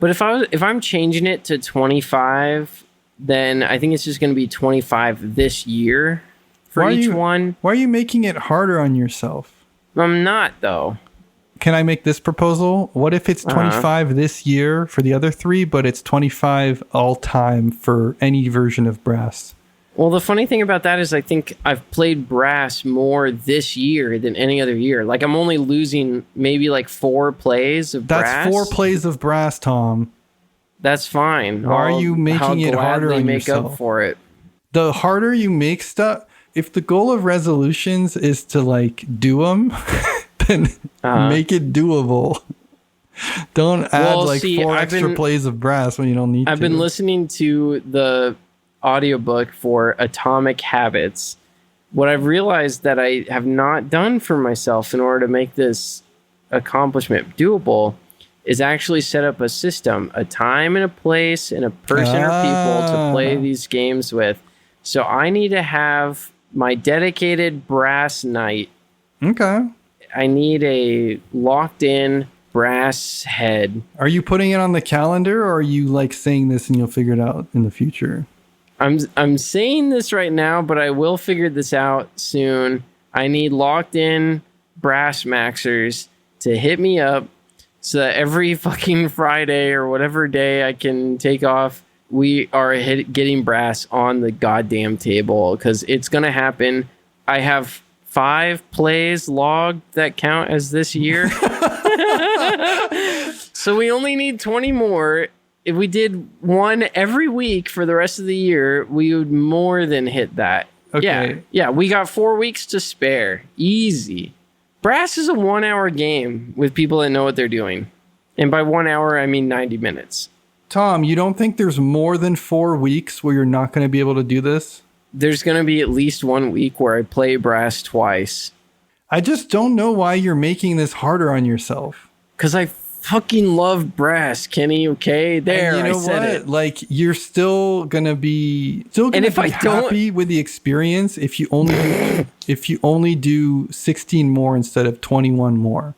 But if I'm changing it to 25, then I think it's just going to be 25 this year for each one. Why are you making it harder on yourself? I'm not, though. Can I make this proposal? What if it's 25 this year for the other 3, but it's 25 all time for any version of Brass? Well, the funny thing about that is I think I've played Brass more this year than any other year. Like, I'm only losing maybe like 4 plays of Brass. That's 4 plays of Brass, Tom. That's fine. Why are you making it harder on make yourself? Up for it. The harder you make stuff, if the goal of resolutions is to like do them, then make it doable. Don't add 4 extra plays of Brass when you don't need to. I've been listening to the audiobook for Atomic Habits. What I've realized that I have not done for myself in order to make this accomplishment doable is actually set up a system, a time and a place and a person or people to play these games with. So I need to have my dedicated Brass night. Okay. I need a locked in Brass head. Are you putting it on the calendar, or are you like saying this and you'll figure it out in the future? I'm saying this right now, but I will figure this out soon. I need locked in Brass Maxers to hit me up so that every fucking Friday or whatever day I can take off, we are getting Brass on the goddamn table, because it's going to happen. I have 5 plays logged that count as this year. So we only need 20 more. If we did one every week for the rest of the year, we would more than hit that. Okay. Yeah, we got 4 weeks to spare. Easy. Brass is a 1-hour game with people that know what they're doing. And by 1 hour, I mean 90 minutes. Tom, you don't think there's more than 4 weeks where you're not going to be able to do this? There's going to be at least 1 week where I play Brass twice. I just don't know why you're making this harder on yourself. Because I fucking love Brass, Kenny. Okay, there, and you know I said what? it. Like, you're still gonna be happy with the experience if you only do 16 more instead of 21 more.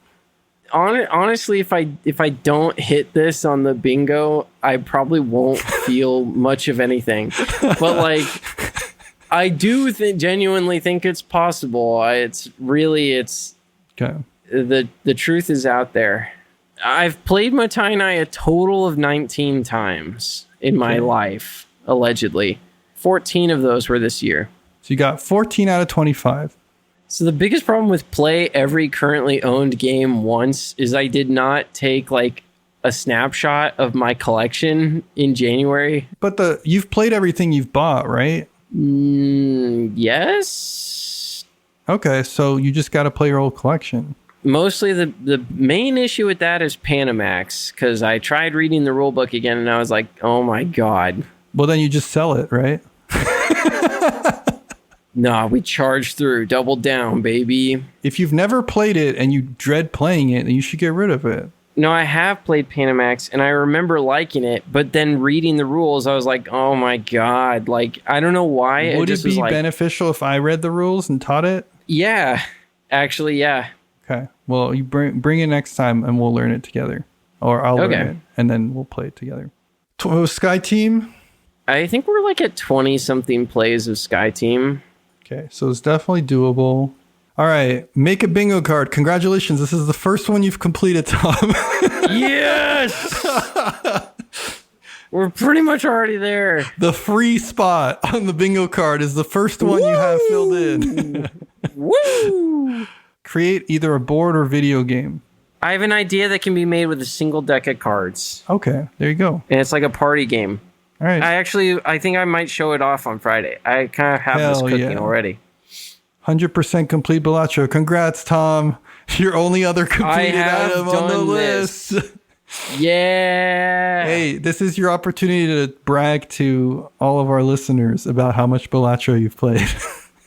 Honestly, if I don't hit this on the bingo, I probably won't feel much of anything. But like, I do genuinely think it's possible. It's okay. The truth is out there. I've played Mottainai a total of 19 times in my life, allegedly. 14 of those were this year. So you got 14 out of 25. So the biggest problem with play every currently owned game once is I did not take like a snapshot of my collection in January. But you've played everything you've bought, right? Yes. Okay, so you just got to play your whole collection. Mostly the main issue with that is Panamax, because I tried reading the rule book again and I was like, oh my God. Well, then you just sell it, right? Nah, we charge through, double down, baby. If you've never played it and you dread playing it, then you should get rid of it. No, I have played Panamax and I remember liking it, but then reading the rules, I was like, oh my God. Like, I don't know why. Would it be beneficial if I read the rules and taught it? Yeah, actually, yeah. Okay. Well, you bring it next time and we'll learn it together. Or I'll learn it and then we'll play it together. Sky Team? I think we're like at 20-something plays of Sky Team. Okay, so it's definitely doable. All right, make a bingo card. Congratulations. This is the first one you've completed, Tom. Yes! We're pretty much already there. The free spot on the bingo card is the first one you have filled in. Woo! Create either a board or video game. I have an idea that can be made with a single deck of cards. Okay, there you go. And it's like a party game. All right. I think I might show it off on Friday. I kind of have this cooking already. 100% complete Balatro. Congrats, Tom. Your only other completed item on the list. Yeah. Hey, this is your opportunity to brag to all of our listeners about how much Balatro you've played.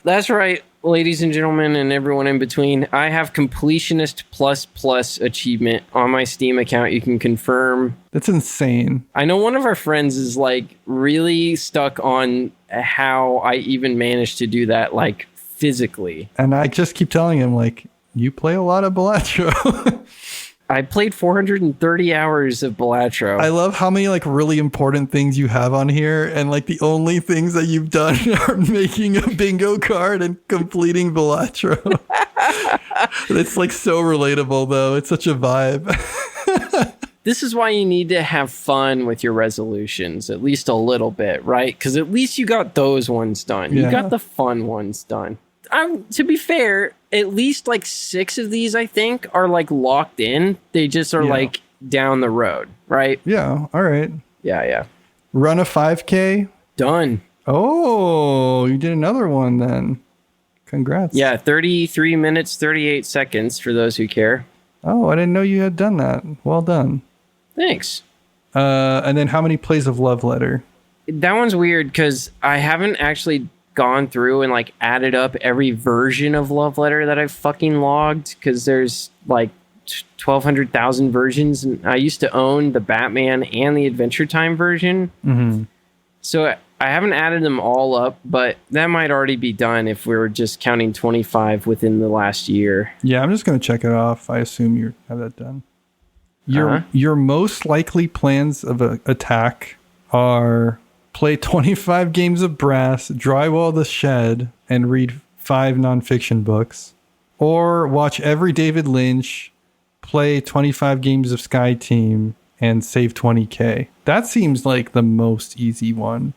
That's right, ladies and gentlemen, and everyone in between. I have completionist plus achievement on my Steam account. You can confirm. That's insane. I know one of our friends is like really stuck on how I even managed to do that, like physically. And I just keep telling him, like, you play a lot of Balatro. I played 430 hours of Balatro. I love how many like really important things you have on here, and like the only things that you've done are making a bingo card and completing Balatro. It's like so relatable though. It's such a vibe. This is why you need to have fun with your resolutions, at least a little bit, right? Because at least you got those ones done. Yeah. You got the fun ones done. To be fair, at least like 6 of these, I think, are like locked in. They just are like down the road, right? Yeah. All right. Yeah. Run a 5K. Done. Oh, you did another one then. Congrats. Yeah, 33 minutes, 38 seconds for those who care. Oh, I didn't know you had done that. Well done. Thanks. And then how many plays of Love Letter? That one's weird because I haven't actually gone through and like added up every version of Love Letter that I've fucking logged, because there's like 1,200,000 versions, and I used to own the Batman and the Adventure Time version. Mm-hmm. So I haven't added them all up, but that might already be done if we were just counting 25 within the last year. Yeah, I'm just going to check it off. I assume you have that done. Your most likely plans of attack are play 25 games of Brass, drywall the shed, and read 5 nonfiction books. Or watch every David Lynch, play 25 games of Sky Team, and save 20K. That seems like the most easy one.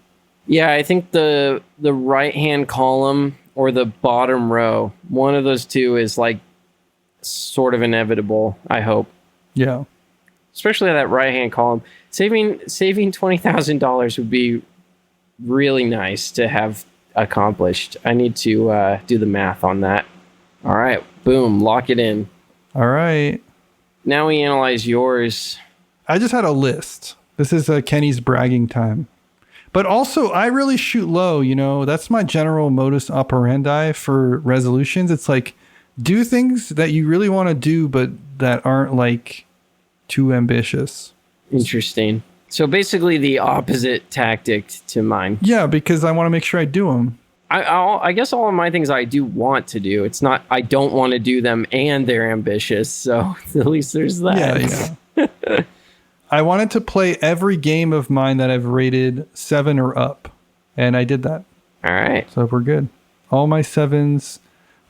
Yeah, I think the right-hand column or the bottom row, one of those two is like sort of inevitable, I hope. Yeah. Especially that right-hand column. Saving $20,000 would be really nice to have accomplished. I need to do the math on that. All right, boom, lock it in. All right. Now we analyze yours. I just had a list. This is Kenny's bragging time. But also, I really shoot low, you know. That's my general modus operandi for resolutions. It's like, do things that you really want to do, but that aren't like too ambitious. Interesting. So basically the opposite tactic to mine. Yeah, because I want to make sure I do them. I guess all of my things I do want to do. It's not I don't want to do them and they're ambitious. So at least there's that. Yeah. I wanted to play every game of mine that I've rated 7 or up. And I did that. All right. So we're good. All my 7s.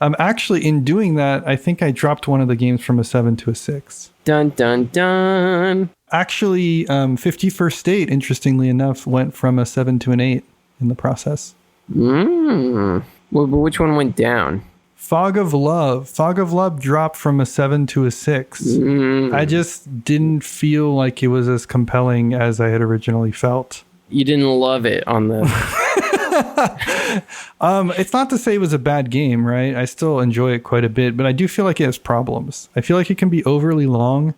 Actually, in doing that, I think I dropped one of the games from a 7 to a 6. Dun, dun, dun. Actually, 51st State, interestingly enough, went from a 7 to an 8 in the process. Well, but which one went down? Fog of Love. Fog of Love dropped from a 7 to a 6. I just didn't feel like it was as compelling as I had originally felt. You didn't love it on the... It's not to say it was a bad game, right? I still enjoy it quite a bit, but I do feel like it has problems. I feel like it can be overly long.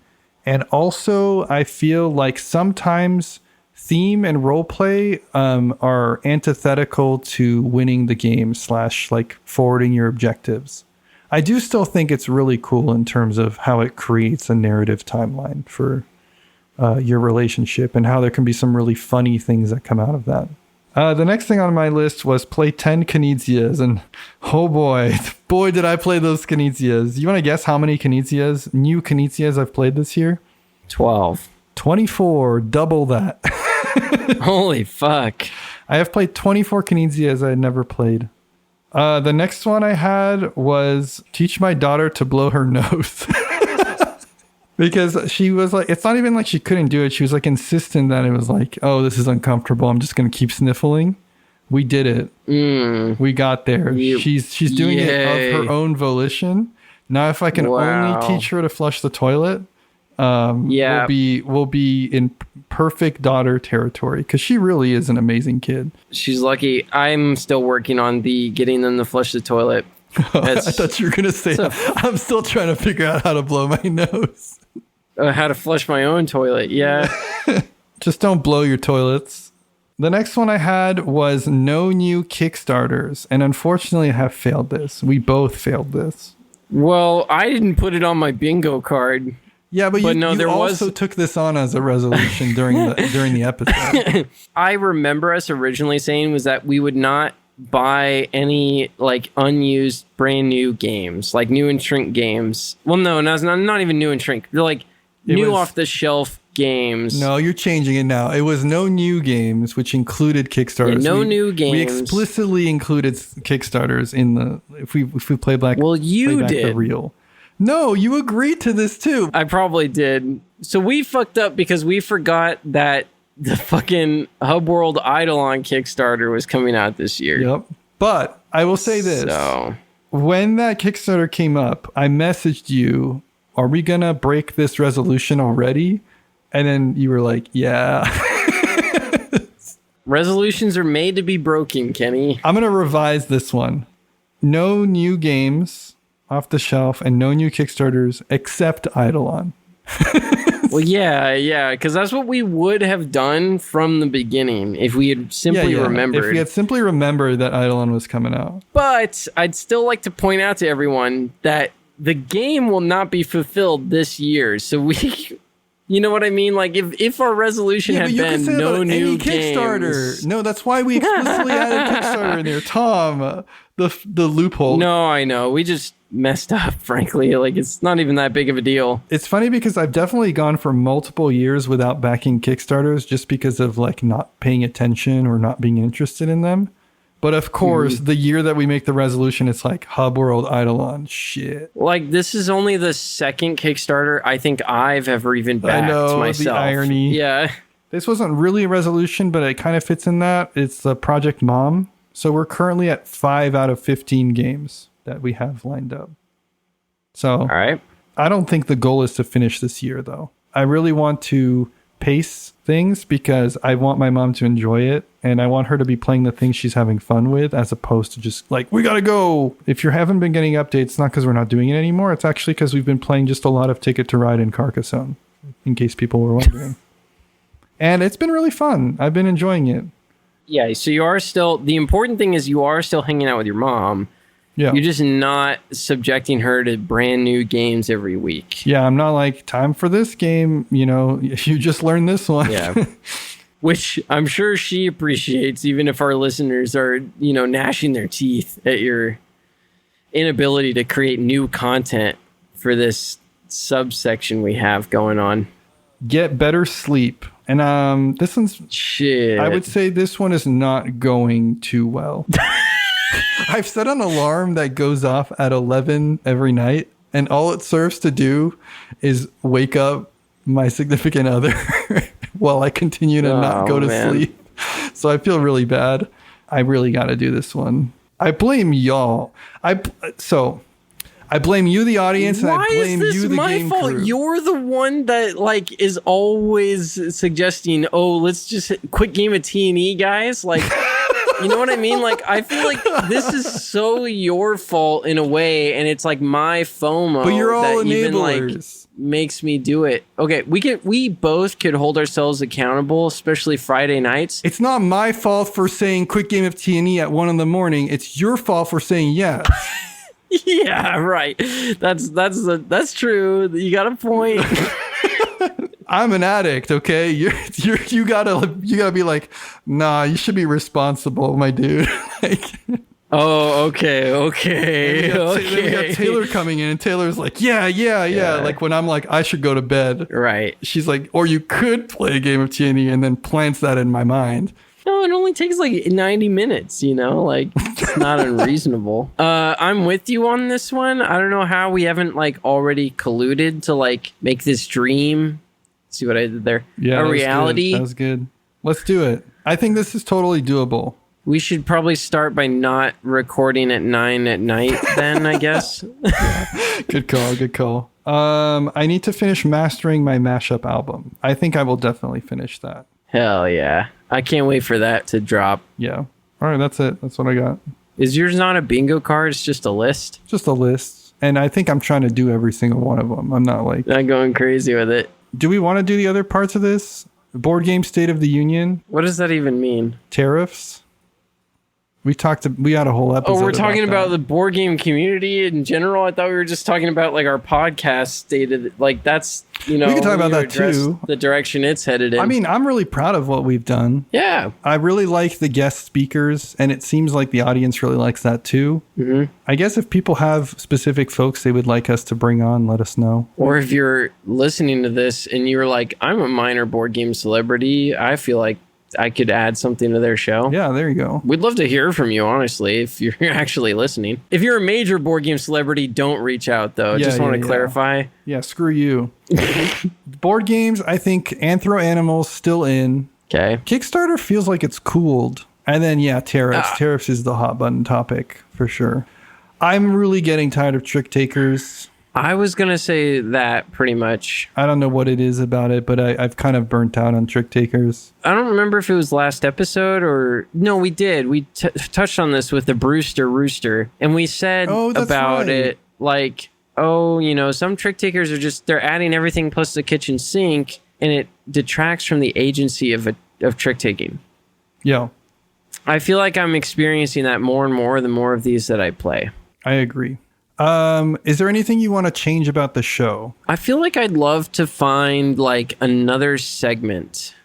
And also, I feel like sometimes theme and roleplay are antithetical to winning the game / like forwarding your objectives. I do still think it's really cool in terms of how it creates a narrative timeline for your relationship and how there can be some really funny things that come out of that. The next thing on my list was play 10 Knizias, and oh boy did I play those Knizias. You want to guess how many new Knizias I've played this year? 12. 24, double that. Holy fuck. I have played 24 Knizias I had never played. The next one I had was teach my daughter to blow her nose. Because she was like, it's not even like she couldn't do it. She was like insistent that it was like, oh, this is uncomfortable. I'm just going to keep sniffling. We did it. We got there. She's doing it of her own volition. Now, if I can only teach her to flush the toilet, we'll be in perfect daughter territory, because she really is an amazing kid. She's lucky. I'm still working on getting them to flush the toilet. I thought you were going to say, I'm still trying to figure out how to blow my nose. How to flush my own toilet, yeah. Just don't blow your toilets. The next one I had was no new Kickstarters, and unfortunately I have failed this. We both failed this. Well, I didn't put it on my bingo card. Yeah, but you also took this on as a resolution during the episode. I remember us originally saying was that we would not buy any like unused brand new games, like new and shrink games. Well, no, not even new and shrink. They're like new off the shelf games. No, you're changing it now. It was no new games, which included Kickstarters. Yeah, new games. We explicitly included Kickstarters in the if we play back. Well, you did. The reel. No, you agreed to this too. I probably did. So we fucked up because we forgot that the fucking Hub World Eidolon Kickstarter was coming out this year. Yep. But I will say this. So when that Kickstarter came up, I messaged you, are we going to break this resolution already? And then you were like, yeah. Resolutions are made to be broken, Kenny. I'm going to revise this one. No new games off the shelf and no new Kickstarters except Eidolon. Well, yeah, because that's what we would have done from the beginning if we had simply remembered. If we had simply remembered that Eidolon was coming out. But I'd still like to point out to everyone that the game will not be fulfilled this year. So we, you know what I mean? Like if our resolution had been no new Kickstarter. games. No, that's why we explicitly added Kickstarter in there. Tom, the loophole. No, I know. We just messed up, frankly. Like it's not even that big of a deal. It's funny because I've definitely gone for multiple years without backing Kickstarters just because of like not paying attention or not being interested in them. But of course, the year that we make the resolution, it's like Hub World Eidolon shit. Like this is only the second Kickstarter I think I've ever even backed myself. The irony. Yeah. This wasn't really a resolution, but it kind of fits in that. It's the Project Mom. So we're currently at 5 out of 15 games that we have lined up. So all right. I don't think the goal is to finish this year, though. I really want to pace things because I want my mom to enjoy it, and I want her to be playing the things she's having fun with, as opposed to just like, we gotta go. If you haven't been getting updates, it's not because we're not doing it anymore. It's actually because we've been playing just a lot of Ticket to Ride and Carcassonne, in case people were wondering. And it's been really fun. I've been enjoying it. Yeah, so you are still, the important thing is you are still hanging out with your mom. Yeah. You're just not subjecting her to brand new games every week. Yeah, I'm not like, time for this game, if you just learned this one. Yeah. Which I'm sure she appreciates, even if our listeners are, gnashing their teeth at your inability to create new content for this subsection we have going on. Get better sleep. And this one's... Shit. I would say this one is not going too well. I've set an alarm that goes off at 11 every night, and all it serves to do is wake up my significant other while I continue to not go to sleep. So I feel really bad. I really got to do this one. I blame y'all. I blame you, the audience, and I blame you, the game crew. Why is this my fault? You're the one that like is always suggesting, "Oh, let's just quick game of T&E, guys." Like, you know what I mean? Like, I feel like this is so your fault in a way, and it's like my FOMO. But you're all that even enablers. like makes me do it. Okay, we both could hold ourselves accountable, especially Friday nights. It's not my fault for saying quick game of T&E at 1 a.m. It's your fault for saying yes. Yeah, right. That's true. You got a point. I'm an addict, okay? You gotta be like, nah, you should be responsible, my dude. Like, oh, okay. Then we got Taylor coming in, and Taylor's like, yeah. Like when I'm like, I should go to bed. Right. She's like, or you could play a game of T&E, and then plants that in my mind. No, it only takes like 90 minutes, you know? Like, it's not unreasonable. I'm with you on this one. I don't know how we haven't like already colluded to like make this dream. See what I did there? Yeah, a reality. That was good. Let's do it. I think this is totally doable. We should probably start by not recording at 9 at night then, I guess. Good call. I need to finish mastering my mashup album. I think I will definitely finish that. Hell yeah. I can't wait for that to drop. Yeah. All right, that's it. That's what I got. Is yours not a bingo card? It's just a list? Just a list. And I think I'm trying to do every single one of them. I'm not like... Not going crazy with it. Do we want to do the other parts of this? Board game State of the Union? What does that even mean? Tariffs? We had a whole episode. Oh, we're talking about that. the board game community in general. I thought we were just talking about like our podcast stated like that's, you know, we can talk about that too. The direction it's headed in. I mean, I'm really proud of what we've done. Yeah. I really like the guest speakers, and it seems like the audience really likes that too. Mm-hmm. I guess if people have specific folks they would like us to bring on, let us know. Or if you're listening to this and you're like, I'm a minor board game celebrity, I feel like I could add something to their show. Yeah, there you go. We'd love to hear from you, honestly, if you're actually listening. If you're a major board game celebrity, don't reach out, though. Yeah, Just want to clarify. Yeah, screw you. Board games, I think Anthro Animals still in. Okay. Kickstarter feels like it's cooled. And then, yeah, tariffs. Tariffs is the hot button topic, for sure. I'm really getting tired of trick takers. I was going to say that pretty much. I don't know what it is about it, but I've kind of burnt out on trick takers. I don't remember if it was last episode or... No, we did. We touched on this with the Brewster Rooster. And we said about it, like, oh, you know, some trick takers are just... They're adding everything plus the kitchen sink, and it detracts from the agency of trick taking. Yeah. I feel like I'm experiencing that more and more the more of these that I play. I agree. Is there anything you want to change about the show? I feel like I'd love to find like another segment.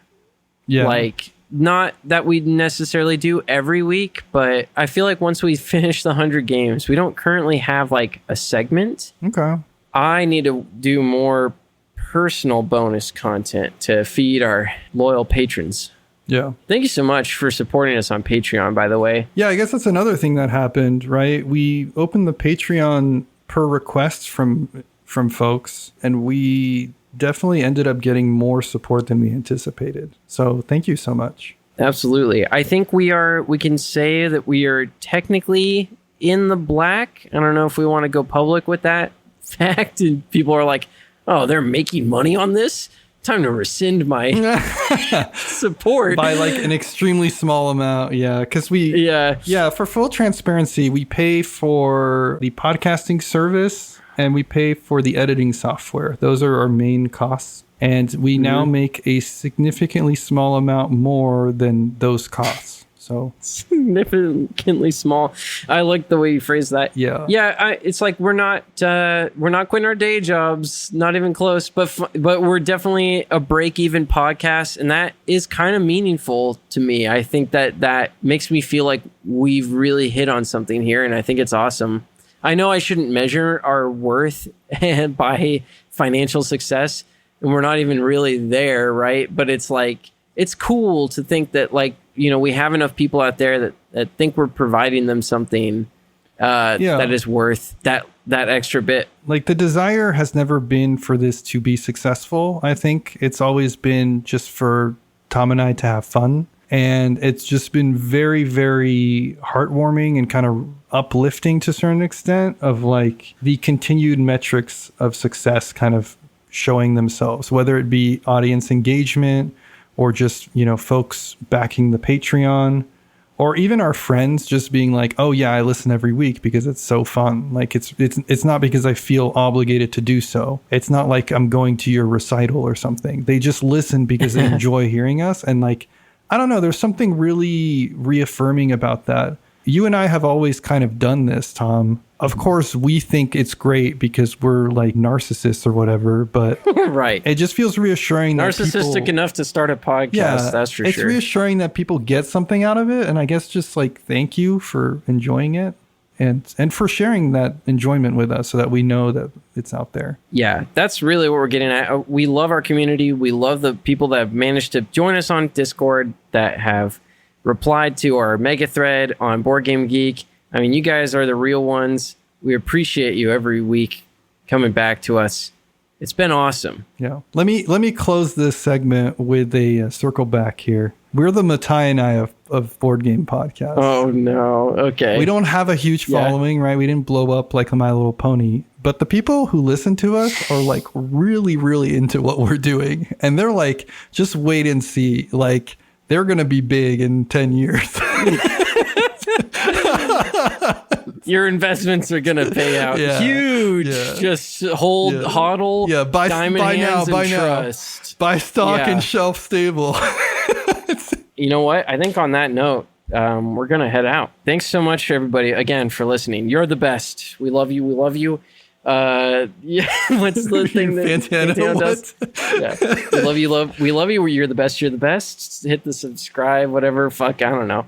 Yeah. Like not that we necessarily do every week, but I feel like once we finish the 100 games, we don't currently have like a segment. Okay. I need to do more personal bonus content to feed our loyal patrons. Yeah. Thank you so much for supporting us on Patreon, by the way. Yeah, I guess that's another thing that happened, right? We opened the Patreon per request from folks, and we definitely ended up getting more support than we anticipated. So thank you so much. Absolutely. I think we can say that we are technically in the black. I don't know if we want to go public with that fact. And people are like, oh, they're making money on this? Time to rescind my support by like an extremely small amount. Yeah, because for full transparency, we pay for the podcasting service and we pay for the editing software. Those are our main costs, and we now make a significantly small amount more than those costs. So significantly small. I like the way you phrase that. Yeah. It's like we're not quitting our day jobs, not even close. But we're definitely a break-even podcast, and that is kind of meaningful to me. I think that makes me feel like we've really hit on something here, and I think it's awesome. I know I shouldn't measure our worth by financial success, and we're not even really there, right? But it's like it's cool to think that like we have enough people out there that think we're providing them something that is worth that extra bit. Like, the desire has never been for this to be successful. I think it's always been just for Tom and I to have fun. And it's just been very, very heartwarming and kind of uplifting to a certain extent of like the continued metrics of success kind of showing themselves, whether it be audience engagement or just, folks backing the Patreon, or even our friends just being like, oh yeah, I listen every week because it's so fun. Like it's not because I feel obligated to do so. It's not like I'm going to your recital or something. They just listen because they enjoy hearing us. And like, I don't know, there's something really reaffirming about that. You and I have always kind of done this, Tom. Of course, we think it's great because we're like narcissists or whatever, but right. It just feels reassuring. Narcissistic enough to start a podcast, that's for sure. It's reassuring that people get something out of it. And I guess just like, thank you for enjoying it and for sharing that enjoyment with us so that we know that it's out there. Yeah, that's really what we're getting at. We love our community. We love the people that have managed to join us on Discord, that have replied to our mega thread on Board Game Geek. I mean, you guys are the real ones. We appreciate you every week coming back to us. It's been awesome. Yeah. Let me close this segment with a circle back here. We're the Mottainai of board game podcasts. Oh no. Okay. We don't have a huge following, right? We didn't blow up like My Little Pony. But the people who listen to us are like really, really into what we're doing. And they're like, just wait and see. Like, they're going to be big in 10 years. Your investments are going to pay out huge. Yeah. Just hodl. Yeah, buy now. Trust. Buy stock and shelf stable. You know what? I think on that note, we're going to head out. Thanks so much, everybody, again, for listening. You're the best. We love you. We love you. What's the thing that Fantano does? Yeah. We love you. You're the best. You're the best. Hit the subscribe, whatever. Fuck, I don't know.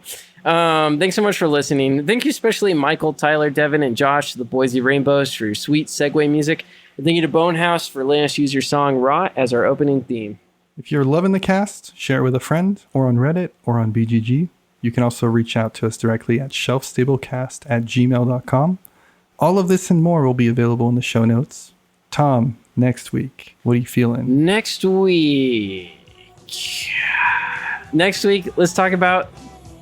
Thanks so much for listening. Thank you especially Michael, Tyler, Devon, and Josh, the Boise RainBeaus, for your sweet segue music. And thank you to Bonehouse for letting us use your song Raw as our opening theme. If you're loving the cast, share it with a friend, or on Reddit, or on BGG. You can also reach out to us directly at shelfstablecast@gmail.com. All of this and more will be available in the show notes. Tom, next week, what are you feeling? Next week, let's talk about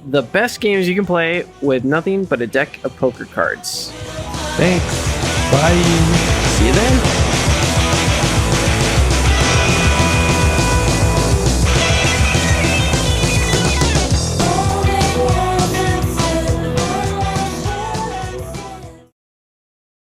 the best games you can play with nothing but a deck of poker cards. Thanks. Bye. See you then.